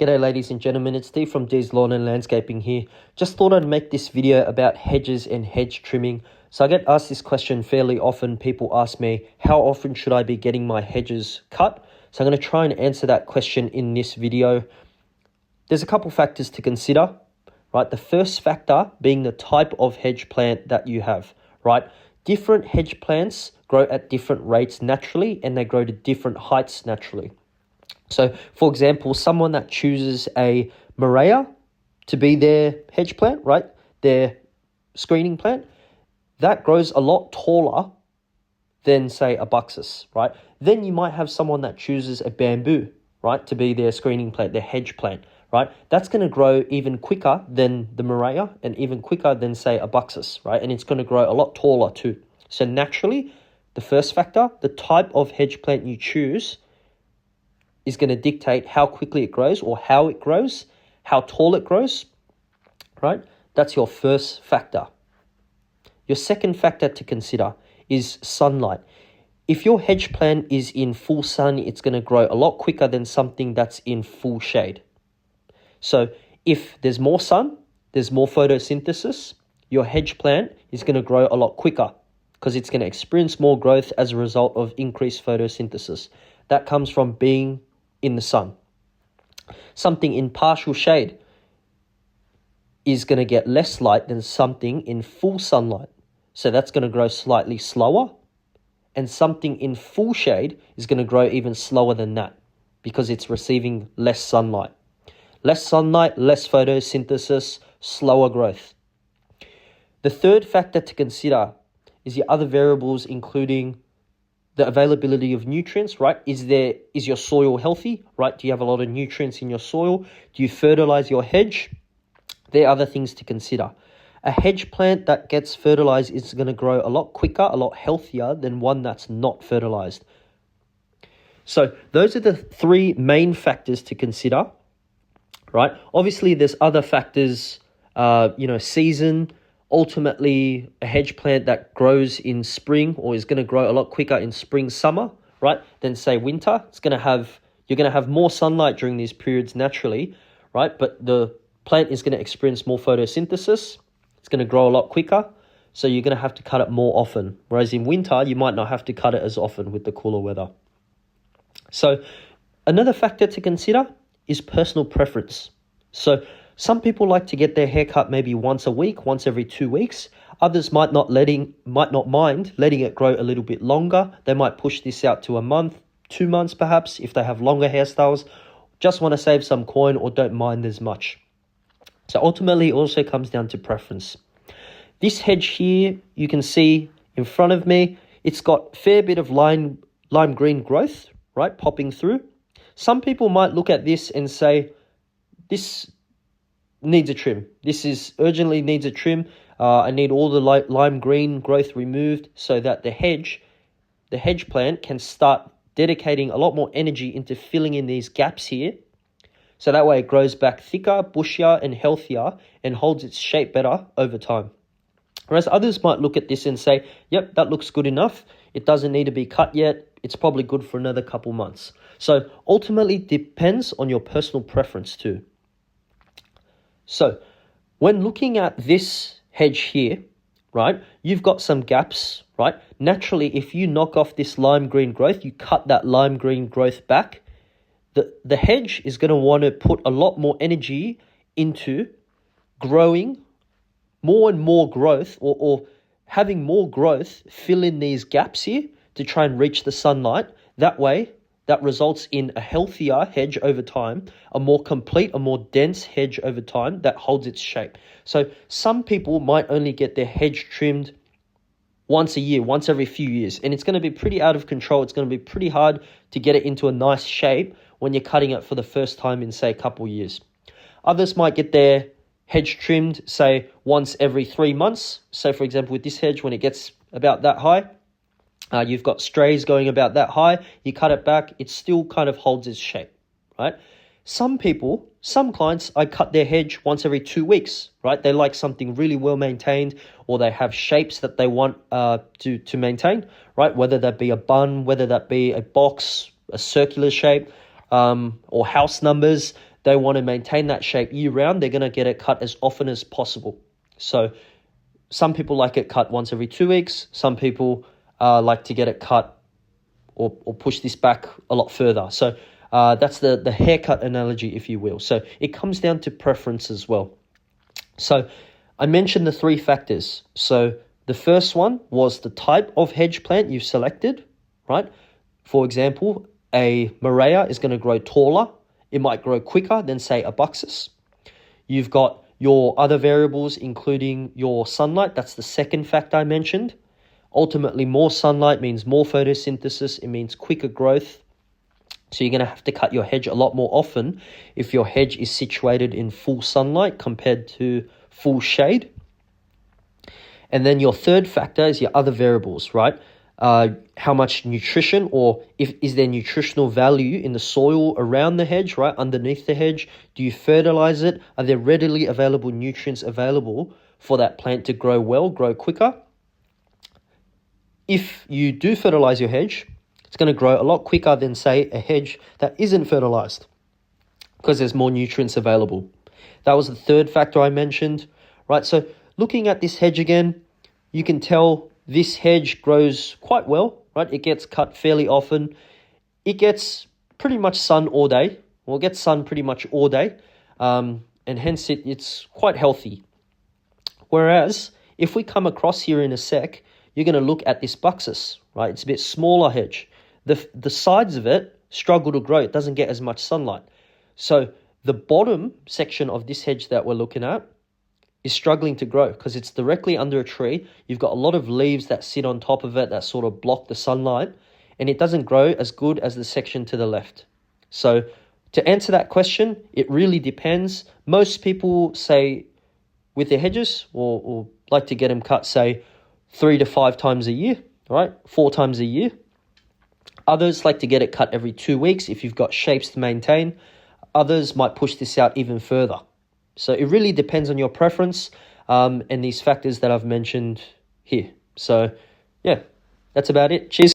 G'day ladies and gentlemen, it's Steve from D's Lawn and Landscaping here. Just thought I'd make this video about hedges and hedge trimming. So I get asked this question fairly often. People ask me, how often should I be getting my hedges cut? So I'm going to try and answer that question in this video. There's a couple factors to consider, right? The first factor being the type of hedge plant that you have, right? Different hedge plants grow at different rates naturally, and they grow to different heights naturally. So, for example, someone that chooses a Murraya to be their hedge plant, right, their screening plant, that grows a lot taller than, say, a Buxus, right? Then you might have someone that chooses a bamboo, right, to be their screening plant, their hedge plant, right? That's going to grow even quicker than the Murraya and even quicker than, say, a Buxus, right? And it's going to grow a lot taller too. So naturally, the first factor, the type of hedge plant you choose, is going to dictate how quickly it grows or how it grows, how tall it grows, right? That's your first factor. Your second factor to consider is sunlight. If your hedge plant is in full sun, it's going to grow a lot quicker than something that's in full shade. So if there's more sun, there's more photosynthesis, your hedge plant is going to grow a lot quicker because it's going to experience more growth as a result of increased photosynthesis. That comes from being in the sun. Something in partial shade is going to get less light than something in full sunlight. So that's going to grow slightly slower. And something in full shade is going to grow even slower than that because it's receiving less sunlight. Less sunlight, less photosynthesis, slower growth. The third factor to consider is your other variables, including the availability of nutrients, right? Is your soil healthy, right? Do you have a lot of nutrients in your soil? Do you fertilize your hedge? There are other things to consider. A hedge plant that gets fertilized is going to grow a lot quicker, a lot healthier than one that's not fertilized. So those are the three main factors to consider, right? Obviously, there's other factors, season. Ultimately, a hedge plant that grows in spring or is going to grow a lot quicker in spring, summer, right, than say winter, you're going to have more sunlight during these periods naturally, right? But the plant is going to experience more photosynthesis. It's going to grow a lot quicker, so you're going to have to cut it more often. Whereas in winter, you might not have to cut it as often with the cooler weather. So another factor to consider is personal preference. So some people like to get their hair cut maybe once a week, once every 2 weeks. Others might not mind letting it grow a little bit longer. They might push this out to a month, 2 months perhaps, if they have longer hairstyles. Just want to save some coin or don't mind as much. So ultimately, it also comes down to preference. This hedge here, you can see in front of me, it's got a fair bit of lime green growth, right, popping through. Some people might look at this and say, this needs a trim. This is urgently needs a trim. I need all the lime green growth removed so that the hedge plant can start dedicating a lot more energy into filling in these gaps here. So that way it grows back thicker, bushier, and healthier and holds its shape better over time. Whereas others might look at this and say, yep, that looks good enough. It doesn't need to be cut yet. It's probably good for another couple months. So ultimately it depends on your personal preference too. So when looking at this hedge here, right, you've got some gaps, right? Naturally, if you knock off this lime green growth, you cut that lime green growth back, the hedge is going to want to put a lot more energy into growing more and more growth or having more growth fill in these gaps here to try and reach the sunlight. That way, that results in a healthier hedge over time, a more complete, a more dense hedge over time that holds its shape. So some people might only get their hedge trimmed once a year, once every few years, and it's going to be pretty out of control. It's going to be pretty hard to get it into a nice shape when you're cutting it for the first time in, say, a couple years. Others might get their hedge trimmed, say, once every 3 months. So, for example, with this hedge, when it gets about that high, you've got strays going about that high, you cut it back, it still kind of holds its shape, right? Some clients, I cut their hedge once every 2 weeks, right? They like something really well maintained, or they have shapes that they want to maintain, right? Whether that be a bun, whether that be a box, a circular shape, or house numbers. they want to maintain that shape year round, they're going to get it cut as often as possible. So some people like it cut once every 2 weeks. Some people like to get it cut or push this back a lot further. So that's the haircut analogy, if you will. So it comes down to preference as well. So I mentioned the 3 factors. So the first one was the type of hedge plant you've selected, right? For example, a Morea is going to grow taller. It might grow quicker than, say, a Buxus. You've got your other variables, including your sunlight. That's the second factor I mentioned. Ultimately, more sunlight means more photosynthesis. It means quicker growth. So you're going to have to cut your hedge a lot more often if your hedge is situated in full sunlight compared to full shade. And then your third factor is your other variables, right? How much nutrition, or is there nutritional value in the soil around the hedge, right? Underneath the hedge, do you fertilize it? Are there readily available nutrients available for that plant to grow well, grow quicker? If you do fertilize your hedge, it's going to grow a lot quicker than, say, a hedge that isn't fertilized because there's more nutrients available. That was the third factor I mentioned, right? So looking at this hedge again, you can tell this hedge grows quite well, right? It gets cut fairly often. It gets pretty much sun all day. Well, it gets sun pretty much all day, and hence it's quite healthy. Whereas if we come across here in a sec, you're going to look at this Buxus, right? It's a bit smaller hedge. The sides of it struggle to grow. It doesn't get as much sunlight. So the bottom section of this hedge that we're looking at is struggling to grow because it's directly under a tree. You've got a lot of leaves that sit on top of it that sort of block the sunlight, and it doesn't grow as good as the section to the left. So to answer that question, it really depends. Most people say with their hedges or like to get them cut, say, 3 to 5 times a year, right? 4 times a year. Others like to get it cut every 2 weeks if you've got shapes to maintain. Others might push this out even further. So it really depends on your preference and these factors that I've mentioned here. So yeah, that's about it. Cheers.